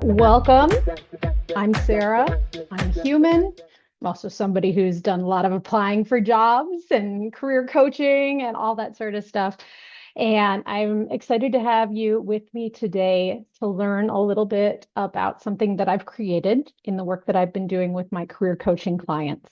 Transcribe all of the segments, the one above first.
Welcome. I'm Sara. I'm human. I'm also somebody who's done a lot of applying for jobs and career coaching and all that sort of stuff. And I'm excited to have you with me today to learn a little bit about something that I've created in the work that I've been doing with my career coaching clients.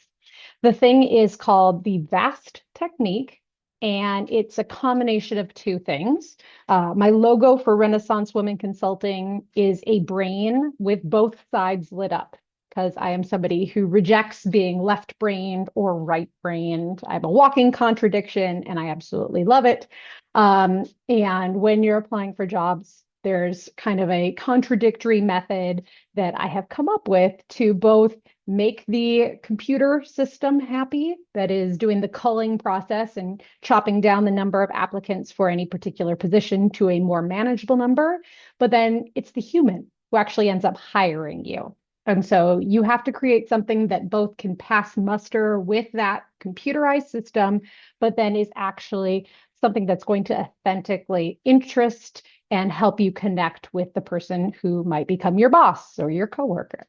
The thing is called the VAST technique, and it's a combination of two things. My logo for Renaissance Women Consulting is a brain with both sides lit up because I am somebody who rejects being left-brained or right-brained. I'm a walking contradiction, and I absolutely love it. And when you're applying for jobs, there's kind of a contradictory method that I have come up with to both make the computer system happy, that is doing the culling process and chopping down the number of applicants for any particular position to a more manageable number. But then it's the human who actually ends up hiring you. And so you have to create something that both can pass muster with that computerized system, but then is actually something that's going to authentically interest and help you connect with the person who might become your boss or your coworker.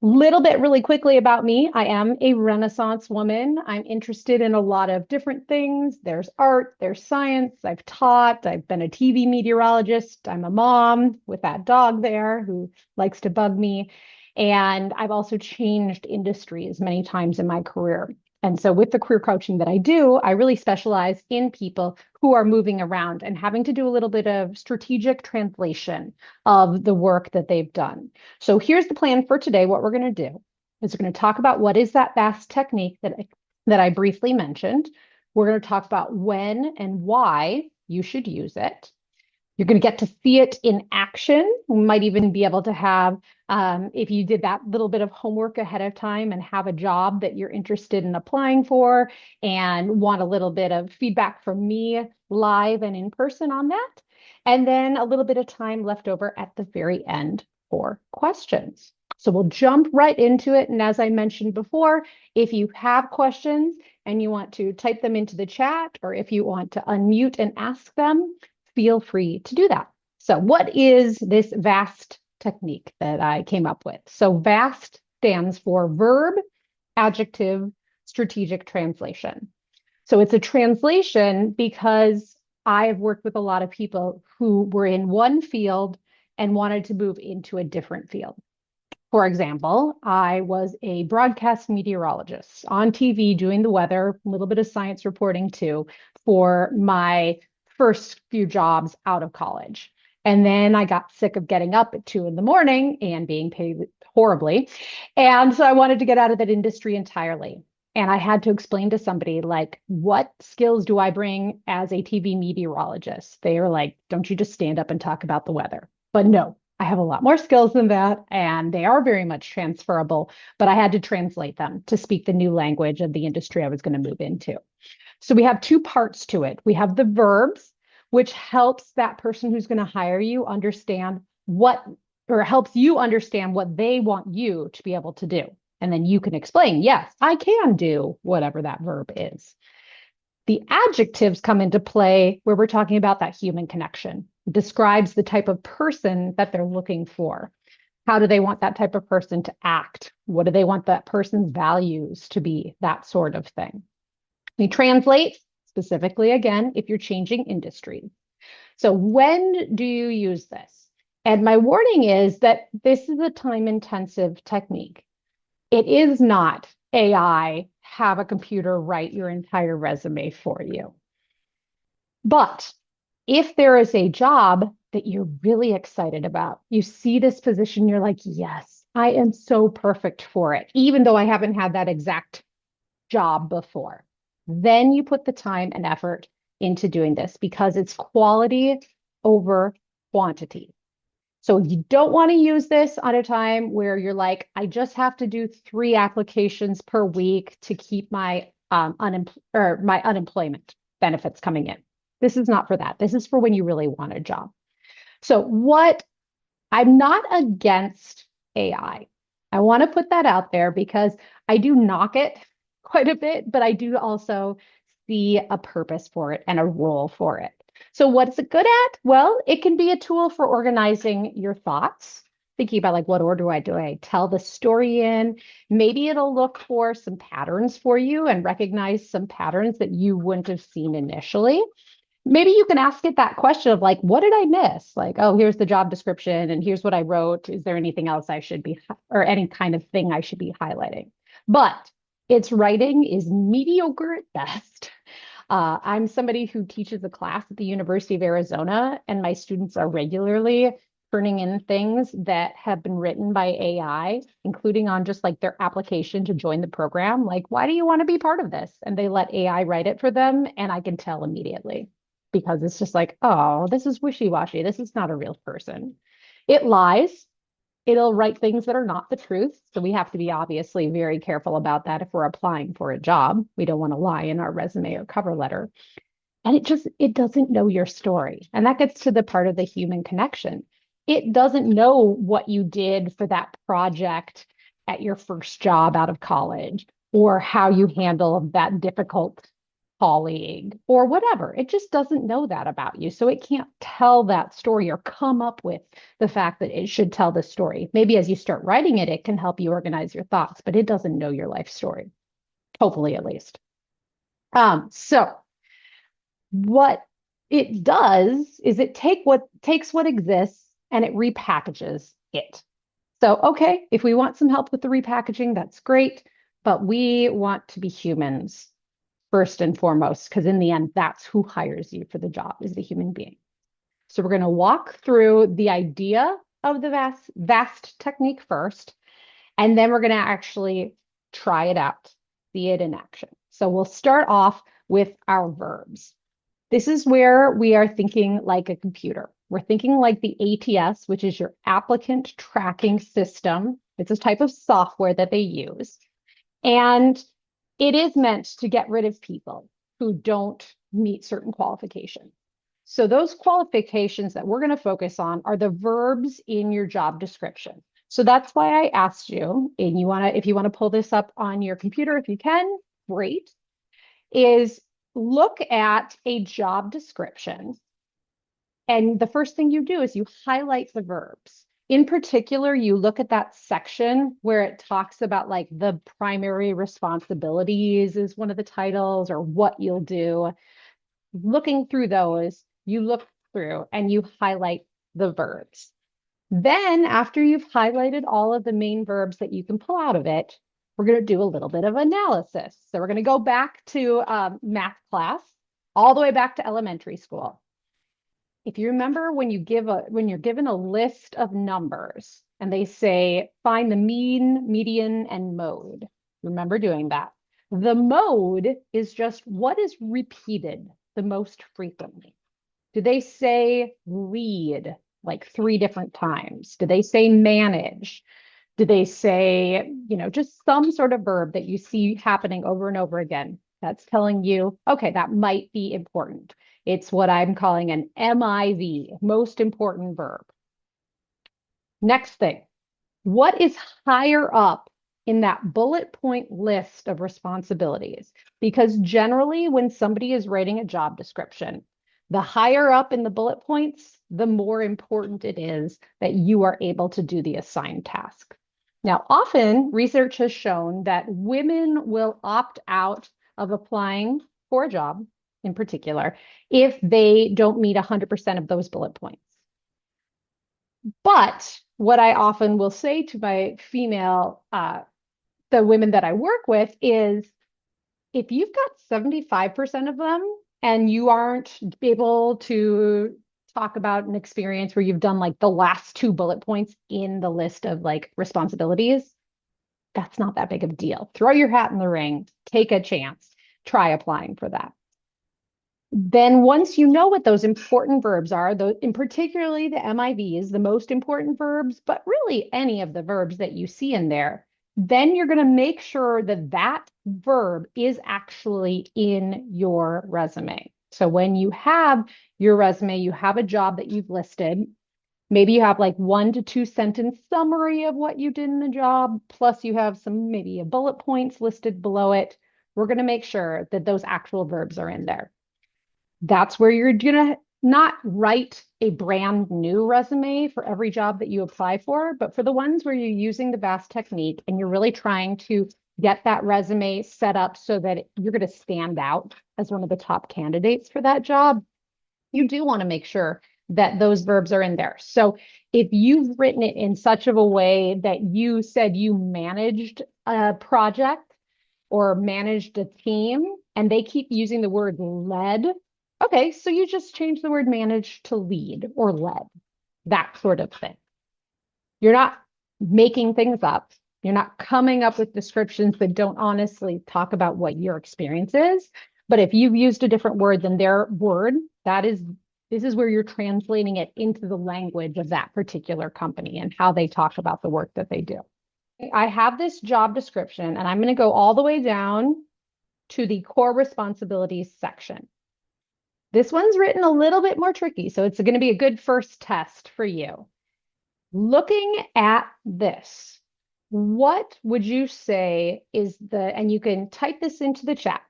Little bit really quickly about me. I am a Renaissance woman. I'm interested in a lot of different things. There's art, there's science. I've taught, I've been a TV meteorologist. I'm a mom with that dog there who likes to bug me. And I've also changed industries many times in my career. And so with the career coaching that I do, I really specialize in people who are moving around and having to do a little bit of strategic translation of the work that they've done. So here's the plan for today. What we're going to do is we're going to talk about what is that VAST technique that I briefly mentioned. We're going to talk about when and why you should use it. You're going to get to see it in action. We might even be able to have, if you did that little bit of homework ahead of time and have a job that you're interested in applying for and want a little bit of feedback from me live and in person on that. And then a little bit of time left over at the very end for questions. So we'll jump right into it. And as I mentioned before, if you have questions and you want to type them into the chat, or if you want to unmute and ask them, feel free to do that. So what is this VAST technique that I came up with? So VAST stands for verb, adjective, strategic translation. So it's a translation because I have worked with a lot of people who were in one field and wanted to move into a different field. For example, I was a broadcast meteorologist on TV doing the weather, a little bit of science reporting too, for my first few jobs out of college. And then I got sick of getting up at 2 a.m. and being paid horribly. And so I wanted to get out of that industry entirely. And I had to explain to somebody, like, what skills do I bring as a TV meteorologist? They were like, don't you just stand up and talk about the weather? But no, I have a lot more skills than that, and they are very much transferable, but I had to translate them to speak the new language of the industry I was going to move into. So we have two parts to it. We have the verbs, which helps that person who's going to hire you understand what, or helps you understand what they want you to be able to do. And then you can explain, yes, I can do whatever that verb is. The adjectives come into play where we're talking about that human connection. It describes the type of person that they're looking for. How do they want that type of person to act? What do they want that person's values to be? That sort of thing. We translate specifically, again, if you're changing industries. So when do you use this? And my warning is that this is a time-intensive technique. It is not AI, have a computer write your entire resume for you. But if there is a job that you're really excited about, you see this position, you're like, yes, I am so perfect for it, even though I haven't had that exact job before. Then you put the time and effort into doing this because it's quality over quantity. So you don't want to use this on a time where you're like, I just have to do 3 applications per week to keep my my unemployment benefits coming in. This is not for that. This is for when you really want a job. So I'm not against AI. I want to put that out there because I do knock it quite a bit, but I do also see a purpose for it and a role for it. So what's it good at? Well, it can be a tool for organizing your thoughts, thinking about like what order do I tell the story in? Maybe it'll look for some patterns for you and recognize some patterns that you wouldn't have seen initially. Maybe you can ask it that question of like, what did I miss? Like, oh, here's the job description and here's what I wrote. Is there anything else I should be, or any kind of thing I should be highlighting? But its writing is mediocre at best. I'm somebody who teaches a class at the University of Arizona, and my students are regularly turning in things that have been written by AI, including on just like their application to join the program. Like, why do you want to be part of this? And they let AI write it for them, and I can tell immediately because it's just like, oh, this is wishy-washy. This is not a real person. It lies. It'll write things that are not the truth. So we have to be obviously very careful about that if we're applying for a job. We don't want to lie in our resume or cover letter. And it doesn't know your story. And that gets to the part of the human connection. It doesn't know what you did for that project at your first job out of college or how you handle that difficult colleague or whatever. It just doesn't know that about you. So it can't tell that story or come up with the fact that it should tell this story. Maybe as you start writing it, it can help you organize your thoughts, but it doesn't know your life story, hopefully at least. So what it does is it takes what exists and it repackages it. So, okay, if we want some help with the repackaging, that's great, but we want to be humans first and foremost, because in the end, that's who hires you for the job is the human being. So we're going to walk through the idea of the vast technique first, and then we're going to actually try it out, see it in action. So we'll start off with our verbs. This is where we are thinking like a computer. We're thinking like the ATS, which is your applicant tracking system. It's a type of software that they use. And it is meant to get rid of people who don't meet certain qualifications. So those qualifications that we're going to focus on are the verbs in your job description. So that's why I asked you, and if you want to pull this up on your computer, if you can, great, is look at a job description. And the first thing you do is you highlight the verbs. In particular, you look at that section where it talks about like the primary responsibilities is one of the titles or what you'll do. Looking through those, you look through and you highlight the verbs. Then after you've highlighted all of the main verbs that you can pull out of it, we're going to do a little bit of analysis. So we're going to go back to math class, all the way back to elementary school. If you remember when you're given a list of numbers and they say find the mean, median, and mode. Remember doing that. The mode is just what is repeated the most frequently. Do they say lead like 3 different times? Do they say manage? Do they say, just some sort of verb that you see happening over and over again? That's telling you, okay, that might be important. It's what I'm calling an MIV, most important verb. Next thing, what is higher up in that bullet point list of responsibilities? Because generally, when somebody is writing a job description, the higher up in the bullet points, the more important it is that you are able to do the assigned task. Now, often research has shown that women will opt out of applying for a job in particular if they don't meet 100% of those bullet points. But what I often will say to my the women that I work with is if you've got 75% of them and you aren't able to talk about an experience where you've done like the last 2 bullet points in the list of like responsibilities, that's not that big of a deal. Throw your hat in the ring, take a chance, try applying for that. Then once you know what those important verbs are, in particularly the MIVs, the most important verbs, but really any of the verbs that you see in there, then you're going to make sure that that verb is actually in your resume. So when you have your resume, you have a job that you've listed. Maybe you have like 1 to 2 sentence summary of what you did in the job, plus you have maybe a bullet points listed below it. We're going to make sure that those actual verbs are in there. That's where you're going to not write a brand new resume for every job that you apply for, but for the ones where you're using the VAST technique and you're really trying to get that resume set up so that you're going to stand out as one of the top candidates for that job, you do want to make sure that those verbs are in there. So if you've written it in such of a way that you said you managed a project or managed a team and they keep using the word led, okay, so you just change the word manage to lead or led, that sort of thing. You're not making things up. You're not coming up with descriptions that don't honestly talk about what your experience is. But if you've used a different word than their word, this is where you're translating it into the language of that particular company and how they talk about the work that they do. I have this job description, and I'm going to go all the way down to the core responsibilities section. This one's written a little bit more tricky, so it's going to be a good first test for you. Looking at this, what would you say is and you can type this into the chat,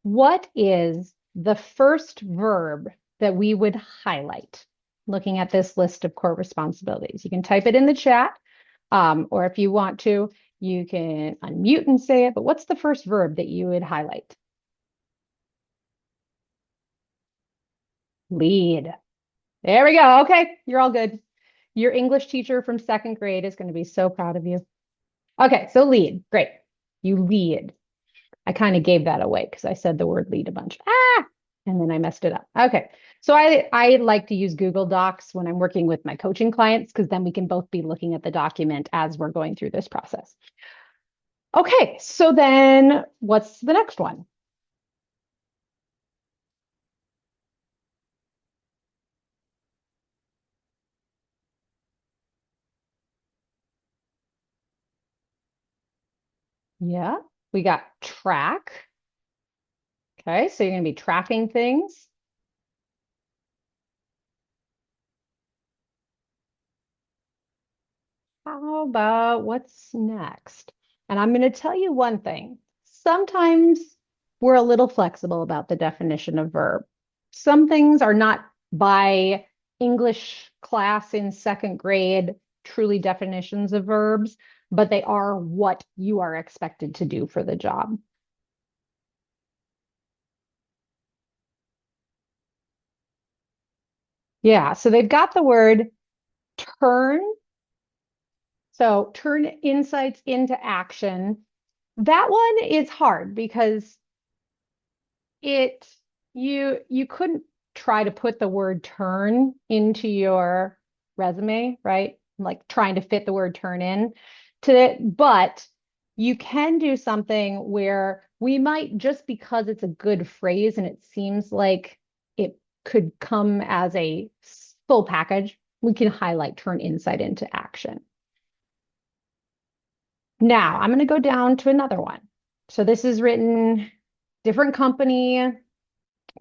what is the first verb that we would highlight looking at this list of core responsibilities? You can type it in the chat, or if you want to, you can unmute and say it, but what's the first verb that you would highlight? Lead. There we go. Okay, you're all good. Your English teacher from second grade is going to be so proud of you. Okay, so lead. Great. You lead. I kind of gave that away because I said the word lead a bunch. And then I messed it up. Okay. So I like to use Google Docs when I'm working with my coaching clients because then we can both be looking at the document as we're going through this process. Okay, so then what's the next one? Yeah, we got track. Okay, so you're going to be tracking things. How about what's next? And I'm going to tell you one thing. Sometimes we're a little flexible about the definition of verb. Some things are not by English class in second grade, truly definitions of verbs, but they are what you are expected to do for the job. Yeah, so they've got the word turn. So turn insights into action. That one is hard because it you couldn't try to put the word turn into your resume, right? Like trying to fit the word turn in to it, but you can do something where we might, just because it's a good phrase and it seems like it could come as a full package, we can highlight turn insight into action. Now I'm going to go down to another one. So this is written different company.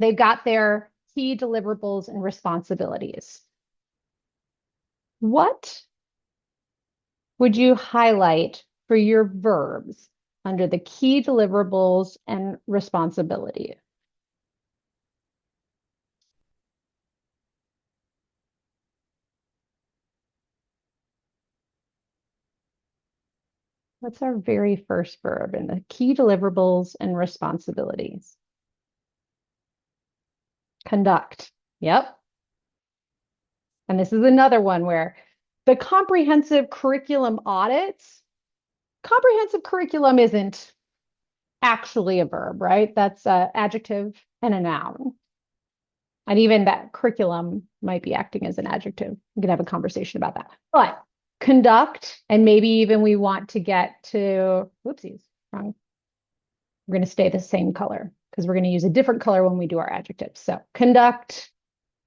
They've got their key deliverables and responsibilities. What would you highlight for your verbs under the key deliverables and responsibility? What's our very first verb in the key deliverables and responsibilities? Conduct. Yep. And this is another one where the comprehensive curriculum isn't actually a verb, right? That's an adjective and a noun. And even that curriculum might be acting as an adjective. We can have a conversation about that. But conduct, and maybe even we want to get to, whoopsies, wrong. We're going to stay the same color because we're going to use a different color when we do our adjectives. So conduct,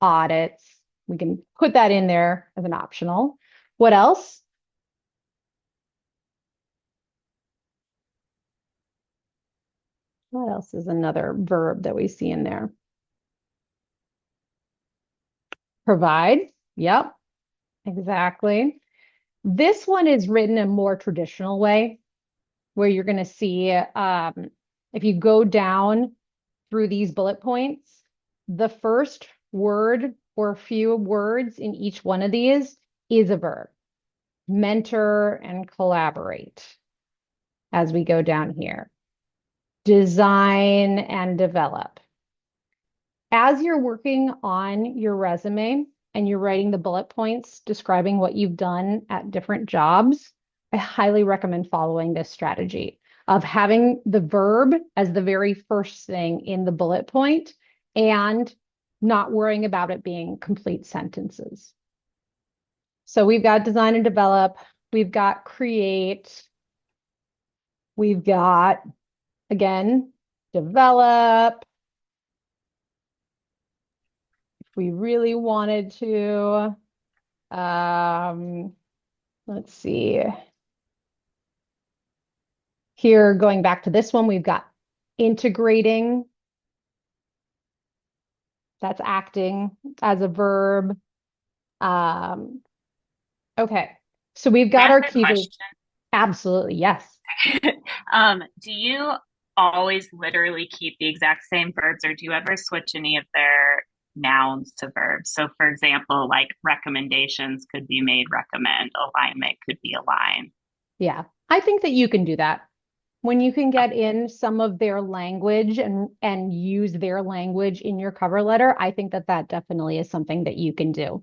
audits, we can put that in there as an optional. What else? What else is another verb that we see in there? Provide. Yep, exactly. This one is written in a more traditional way, where you're going to see if you go down through these bullet points, the first word or a few words in each one of these is a verb. Mentor and collaborate as we go down here. Design and develop. As you're working on your resume and you're writing the bullet points describing what you've done at different jobs, I highly recommend following this strategy of having the verb as the very first thing in the bullet point and not worrying about it being complete sentences. So we've got design and develop, we've got create, we've got, again, develop. If we really wanted to, let's see. Here, going back to this one, we've got integrating. That's acting as a verb. Okay, so we've got our key. Absolutely, yes. Do you always literally keep the exact same verbs, or do you ever switch any of their nouns to verbs? So, for example, like recommendations could be made recommend, alignment could be align. Yeah, I think that you can do that. When you can get in some of their language and use their language in your cover letter, I think that that definitely is something that you can do.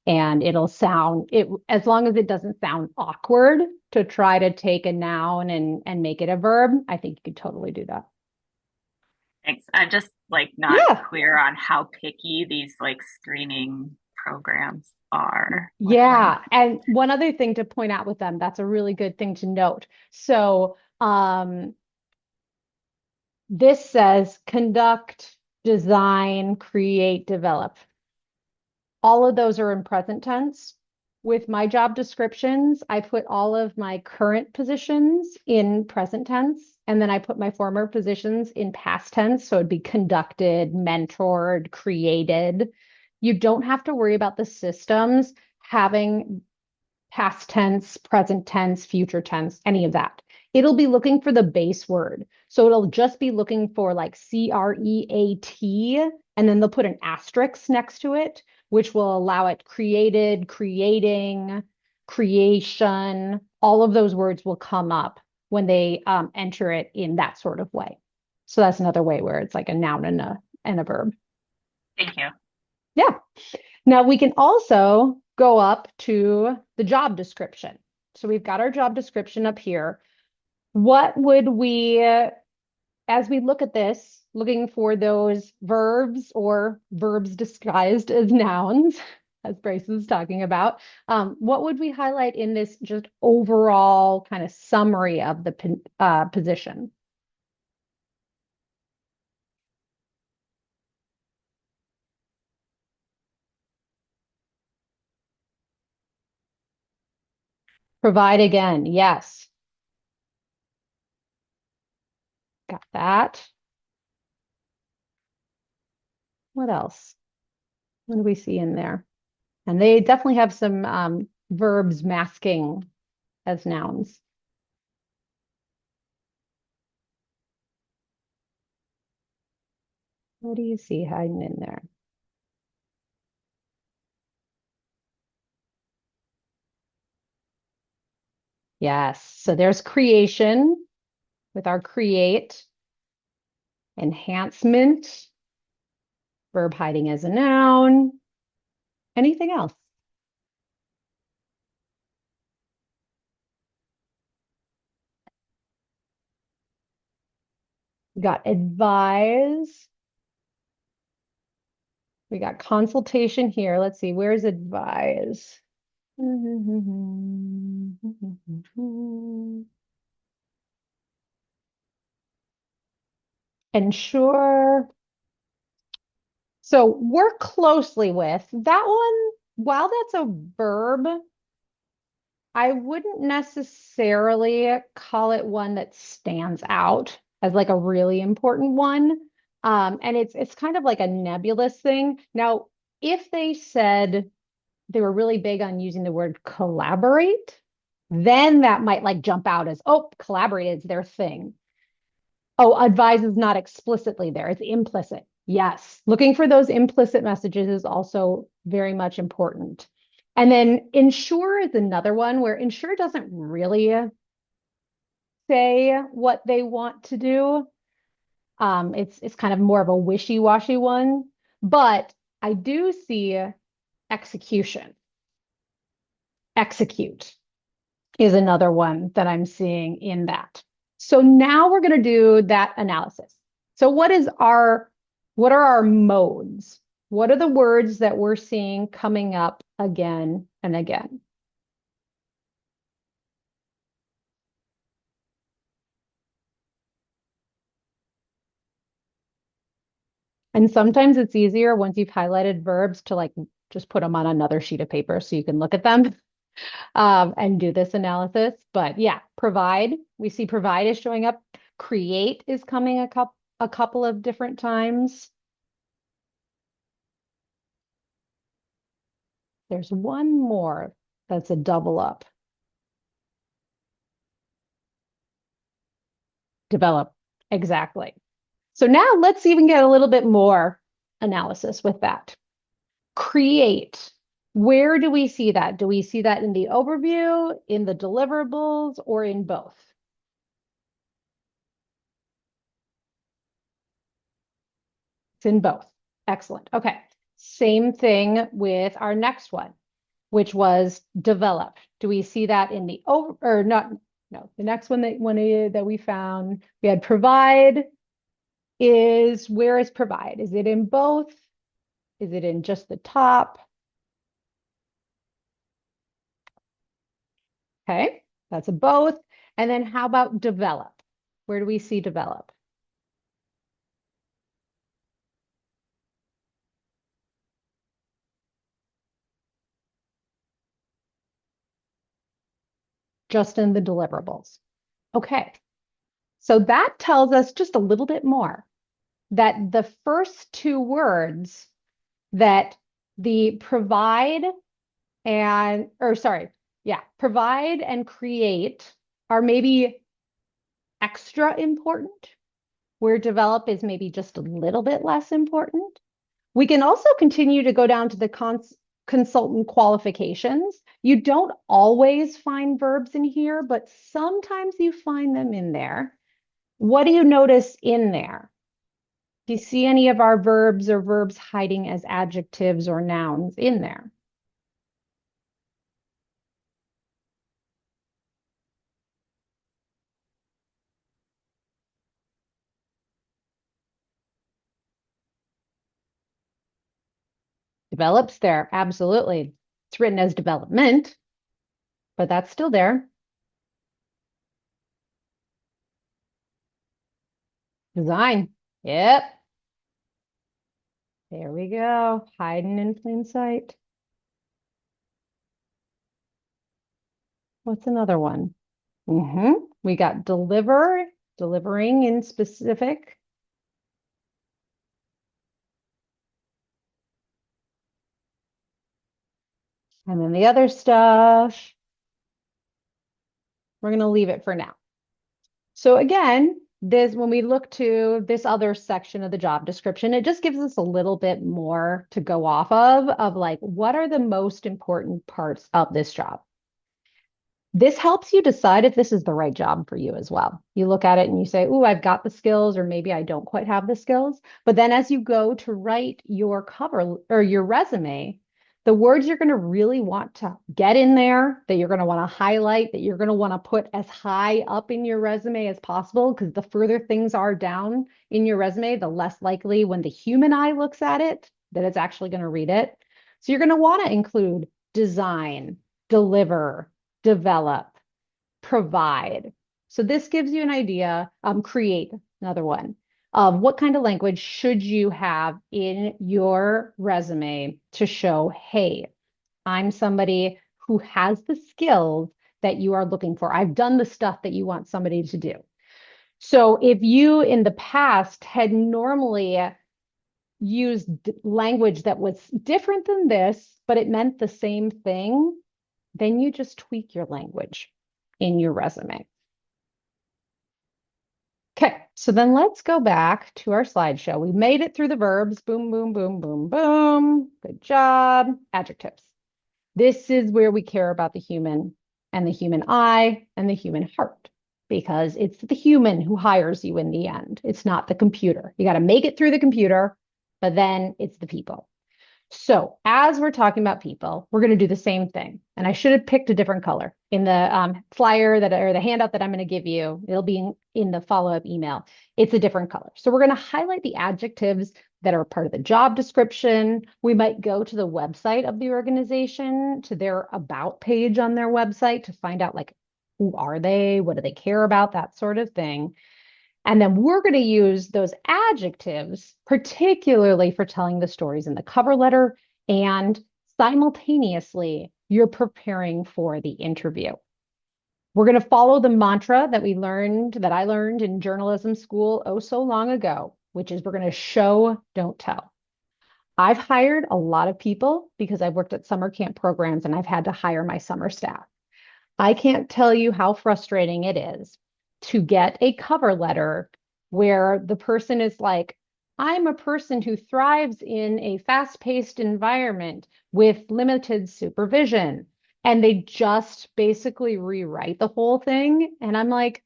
And it'll sound it as long as it doesn't sound awkward to try to take a noun and make it a verb, I think you could totally do that. Thanks. I'm just like not Yeah. clear on how picky these like screening programs are with Yeah. language. And one other thing to point out with them, that's a really good thing to note. So this says conduct, design, create, develop. All of those are in present tense. With my job descriptions, I put all of my current positions in present tense, and then I put my former positions in past tense. So it'd be conducted, mentored, created. You don't have to worry about the systems having past tense, present tense, future tense, any of that. It'll be looking for the base word. So it'll just be looking for like CREAT, and then they'll put an asterisk next to it, which will allow it created, creating, creation. All of those words will come up when they enter it in that sort of way. So that's another way where it's like a noun and a verb. Thank you. Yeah. Now we can also go up to the job description. So we've got our job description up here. What would we, as we look at this, looking for those verbs or verbs disguised as nouns, as Bryce was talking about, what would we highlight in this just overall kind of summary of the position? Provide again. Yes. Got that. What else? What do we see in there? And they definitely have some verbs masking as nouns. What do you see hiding in there? Yes. So there's creation with our create, enhancement, verb hiding as a noun. Anything else? We got advise. We got consultation here. Let's see, where's advise? Ensure. So work closely with that one. While that's a verb, I wouldn't necessarily call it one that stands out as like a really important one. And it's kind of like a nebulous thing. Now, if they said they were really big on using the word collaborate, then that might like jump out as, oh, collaborate is their thing. Oh, advise is not explicitly there, it's implicit. Yes, looking for those implicit messages is also very much important. And then ensure is another one where ensure doesn't really say what they want to do. It's kind of more of a wishy-washy one, but I do see execution. Execute is another one that I'm seeing in that. So now we're going to do that analysis. So what are our modes? What are the words that we're seeing coming up again and again? And sometimes it's easier once you've highlighted verbs to like just put them on another sheet of paper so you can look at them and do this analysis. But yeah, provide, we see provide is showing up. Create is coming a couple of different times. There's one more that's a double up. Develop. Exactly. So now let's even get a little bit more analysis with that. Create. Where do we see that? Do we see that in the overview, in the deliverables, or in both? It's in both. Excellent. Okay. Same thing with our next one, which was develop. Do we see that in the over or not? No, the next that we found, we had provide is where is provide? Is it in both? Is it in just the top? Okay, that's a both. And then how about develop? Where do we see develop? Just in the deliverables. Okay, so that tells us just a little bit more that the first two words that the provide and, or sorry, yeah, provide and create are maybe extra important, where develop is maybe just a little bit less important. We can also continue to go down to the consultant qualifications. You don't always find verbs in here, but sometimes you find them in there. What do you notice in there? Do you see any of our verbs or verbs hiding as adjectives or nouns in there? Develops there, absolutely. It's written as development, but that's still there. Design, yep. There we go, hiding in plain sight. What's another one? We got deliver, delivering in specific. And then the other stuff, we're going to leave it for now. So again, this when we look to this other section of the job description, it just gives us a little bit more to go off of like what are the most important parts of this job. This helps you decide if this is the right job for you as well. You look at it and you say, "Ooh, I've got the skills," or maybe I don't quite have the skills. But then as you go to write your cover or your resume, the words you're going to really want to get in there, that you're going to want to highlight, that you're going to want to put as high up in your resume as possible, because the further things are down in your resume, the less likely when the human eye looks at it that it's actually going to read it. So you're going to want to include design, deliver, develop, provide. So this gives you an idea, create another one of what kind of language should you have in your resume to show, hey, I'm somebody who has the skills that you are looking for. I've done the stuff that you want somebody to do. So if you in the past had normally used language that was different than this, but it meant the same thing, then you just tweak your language in your resume. Okay, So then let's go back to our slideshow. We made it through the verbs. Boom, boom, boom, boom, boom. Good job. Adjectives. This is where we care about the human and the human eye and the human heart because it's the human who hires you in the end. It's not the computer. You got to make it through the computer, but then it's the people. So as we're talking about people, we're going to do the same thing. And I should have picked a different color in the flyer that or the handout that I'm going to give you. It'll be in the follow-up email. It's a different color. So we're going to highlight the adjectives that are part of the job description. We might go to the website of the organization, to their about page on their website to find out like, who are they? What do they care about? That sort of thing. And then we're going to use those adjectives, particularly for telling the stories in the cover letter, and simultaneously, you're preparing for the interview. We're going to follow the mantra that I learned in journalism school oh so long ago, which is we're going to show, don't tell. I've hired a lot of people because I've worked at summer camp programs and I've had to hire my summer staff. I can't tell you how frustrating it is to get a cover letter where the person is like, I'm a person who thrives in a fast-paced environment with limited supervision. And they just basically rewrite the whole thing. And I'm like,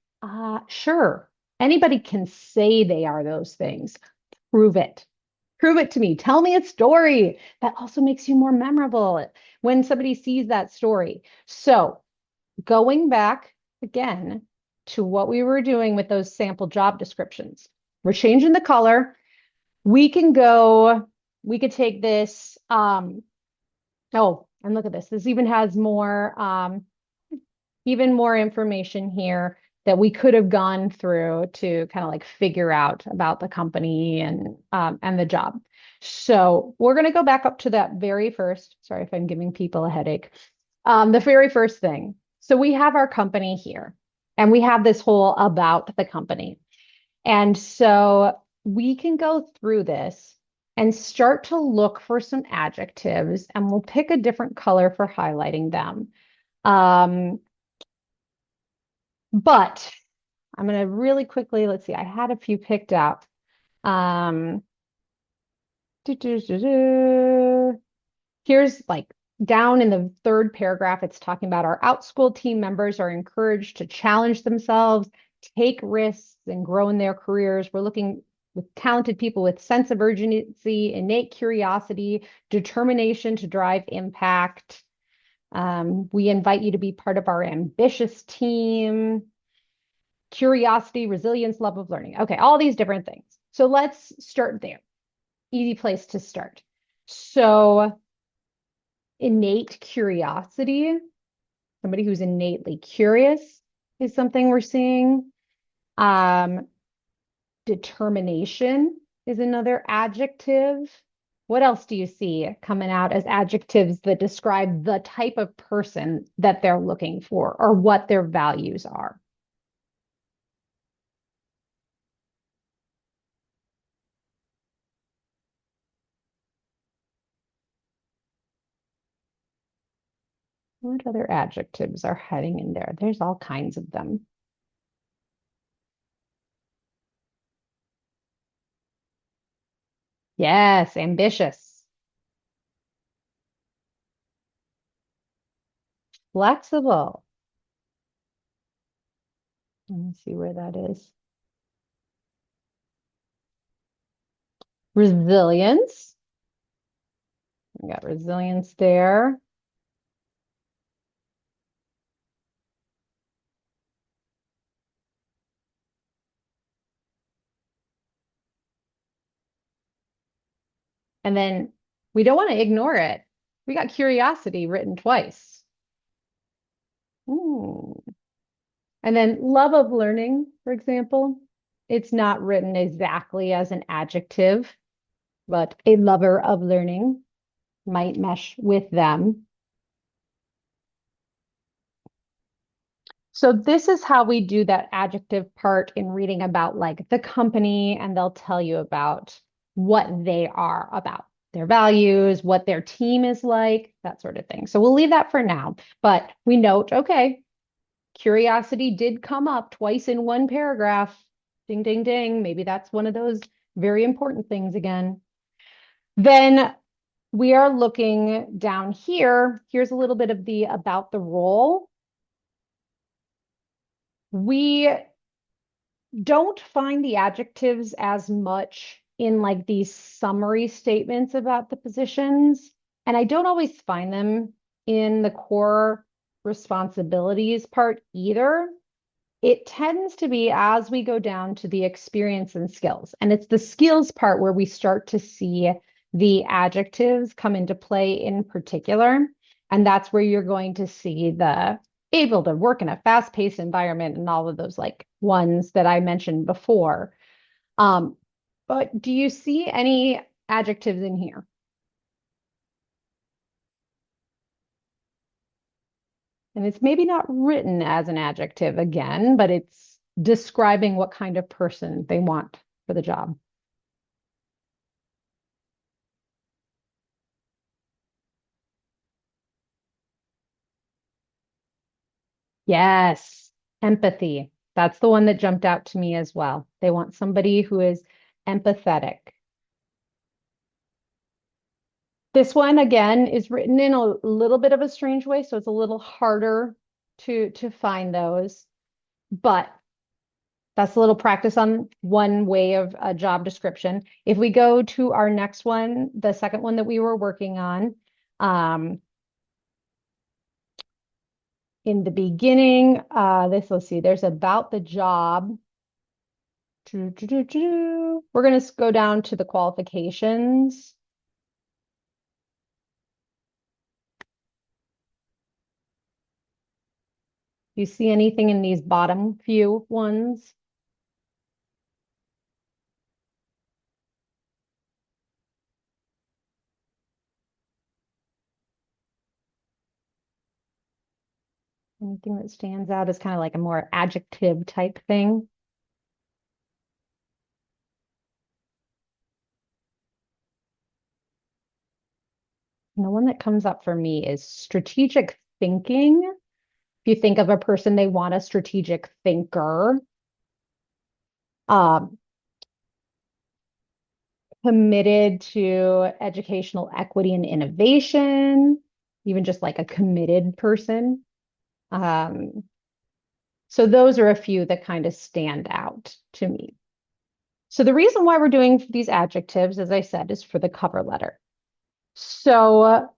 sure, anybody can say they are those things. Prove it. Prove it to me. Tell me a story that also makes you more memorable when somebody sees that story. So, going back again to what we were doing with those sample job descriptions, we're changing the color. We could take this. Oh, and look at this. This even more information here that we could have gone through to kind of like figure out about the company and the job. So we're going to go back up to that very first. Sorry if I'm giving people a headache. The very first thing. So we have our company here, and we have this whole about the company. And so we can go through this and start to look for some adjectives, and we'll pick a different color for highlighting them. But I'm going to really quickly, let's see, I had a few picked out. Um, Here's like down in the third paragraph, it's talking about our OutSchool team members are encouraged to challenge themselves, take risks, and grow in their careers. We're looking with talented people with sense of urgency, innate curiosity, determination to drive impact. We invite you to be part of our ambitious team. Curiosity, resilience, love of learning. Okay, all these different things. So let's start there. Easy place to start. So innate curiosity, somebody who's innately curious is something we're seeing. Determination is another adjective. What else do you see coming out as adjectives that describe the type of person that they're looking for or what their values are? What other adjectives are hiding in there? There's all kinds of them. Yes, ambitious, flexible. Let me see where that is. Resilience. We got resilience there. And then we don't want to ignore it. We got curiosity written twice. Ooh. And then love of learning, for example, it's not written exactly as an adjective, but a lover of learning might mesh with them. So this is how we do that adjective part in reading about like the company, and they'll tell you about what they are about, their values, what their team is like, that sort of thing. So we'll leave that for now, but we note, okay, curiosity did come up twice in one paragraph. Ding, ding, ding. Maybe that's one of those very important things again. Then we are looking down here. Here's a little bit of the about the role. We don't find the adjectives as much in like these summary statements about the positions. And I don't always find them in the core responsibilities part either. It tends to be as we go down to the experience and skills. And it's the skills part where we start to see the adjectives come into play in particular. And that's where you're going to see the able to work in a fast-paced environment and all of those like ones that I mentioned before. But do you see any adjectives in here? And it's maybe not written as an adjective again, but it's describing what kind of person they want for the job. Yes, empathy. That's the one that jumped out to me as well. They want somebody who is empathetic. This one again is written in a little bit of a strange way, so it's a little harder to find those. But that's a little practice on one way of a job description. If we go to our next one, the second one that we were working on, in the beginning, let's see, there's about the job. We're going to go down to the qualifications. Do you see anything in these bottom few ones? Anything that stands out as kind of like a more adjective type thing? And the one that comes up for me is strategic thinking. If you think of a person, they want a strategic thinker. Um, Committed to educational equity and innovation, even just like a committed person. Um, so those are a few that kind of stand out to me. So the reason why we're doing these adjectives, as I said, is for the cover letter. So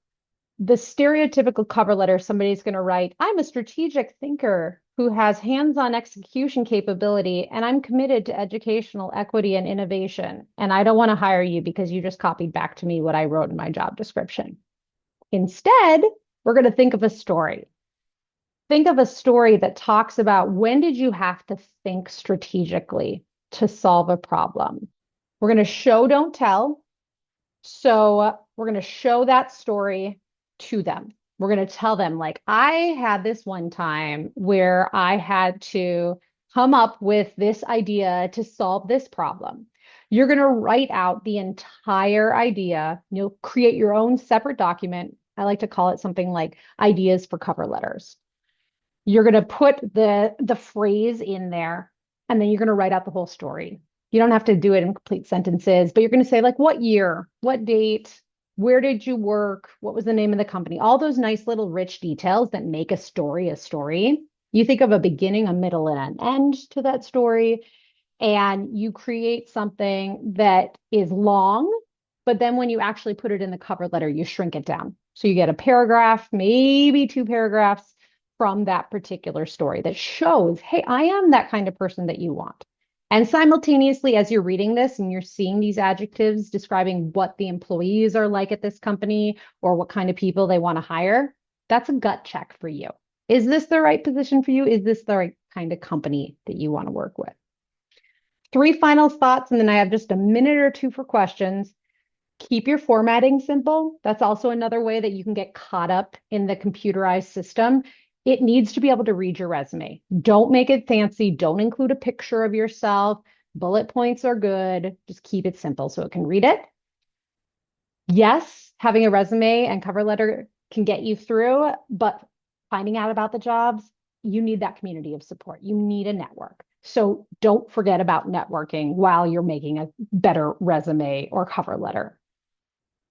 the stereotypical cover letter, somebody's going to write, I'm a strategic thinker who has hands-on execution capability, and I'm committed to educational equity and innovation. And I don't want to hire you because you just copied back to me what I wrote in my job description. Instead, we're going to think of a story. Think of a story that talks about when did you have to think strategically to solve a problem? We're going to show, don't tell. So we're going to show that story to them. We're going to tell them, like, I had this one time where I had to come up with this idea to solve this problem. You're going to write out the entire idea. You'll create your own separate document. I like to call it something like ideas for cover letters. You're going to put the phrase in there, and then you're going to write out the whole story. You don't have to do it in complete sentences, but you're going to say like what year, what date, where did you work, what was the name of the company, all those nice little rich details that make a story a story. You think of a beginning, a middle, and an end to that story, and you create something that is long, but then when you actually put it in the cover letter, you shrink it down. So you get a paragraph, maybe two paragraphs from that particular story that shows, hey, I am that kind of person that you want. And simultaneously, as you're reading this and you're seeing these adjectives describing what the employees are like at this company or what kind of people they want to hire, that's a gut check for you. Is this the right position for you? Is this the right kind of company that you want to work with? Three final thoughts, and then I have just a minute or two for questions. Keep your formatting simple. That's also another way that you can get caught up in the computerized system. It needs to be able to read your resume. Don't make it fancy. Don't include a picture of yourself. Bullet points are good. Just keep it simple so it can read it. Yes, having a resume and cover letter can get you through, but finding out about the jobs, you need that community of support. You need a network. So don't forget about networking while you're making a better resume or cover letter.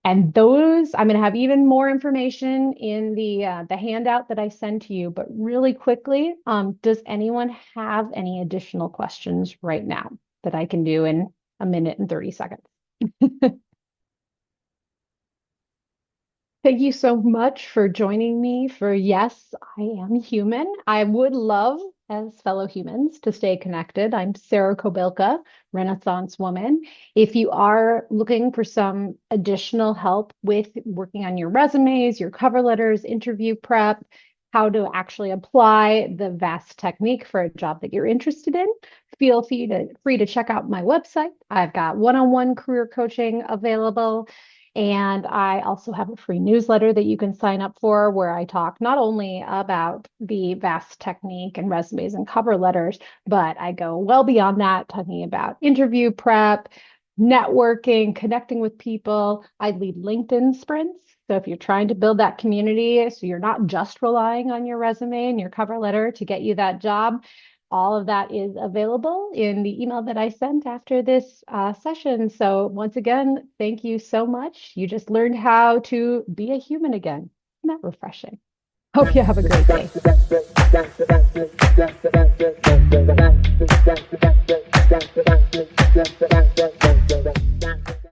And those, I'm going to have even more information in the handout that I send to you. But really quickly, does anyone have any additional questions right now that I can do in a minute and 30 seconds? Thank you so much for joining me for Yes, I Am Human. I would love, as fellow humans, to stay connected. I'm Sara Kobilka, Renaissance woman. If you are looking for some additional help with working on your resumes, your cover letters, interview prep, how to actually apply the VAST technique for a job that you're interested in, feel free to check out my website. I've got one-on-one career coaching available. And I also have a free newsletter that you can sign up for where I talk not only about the VAST technique and resumes and cover letters, but I go well beyond that, talking about interview prep, networking, connecting with people. I lead LinkedIn sprints. So if you're trying to build that community, so you're not just relying on your resume and your cover letter to get you that job, all of that is available in the email that I sent after this session. So once again, thank you so much. You just learned how to be a human again. Isn't that refreshing? Hope you have a great day.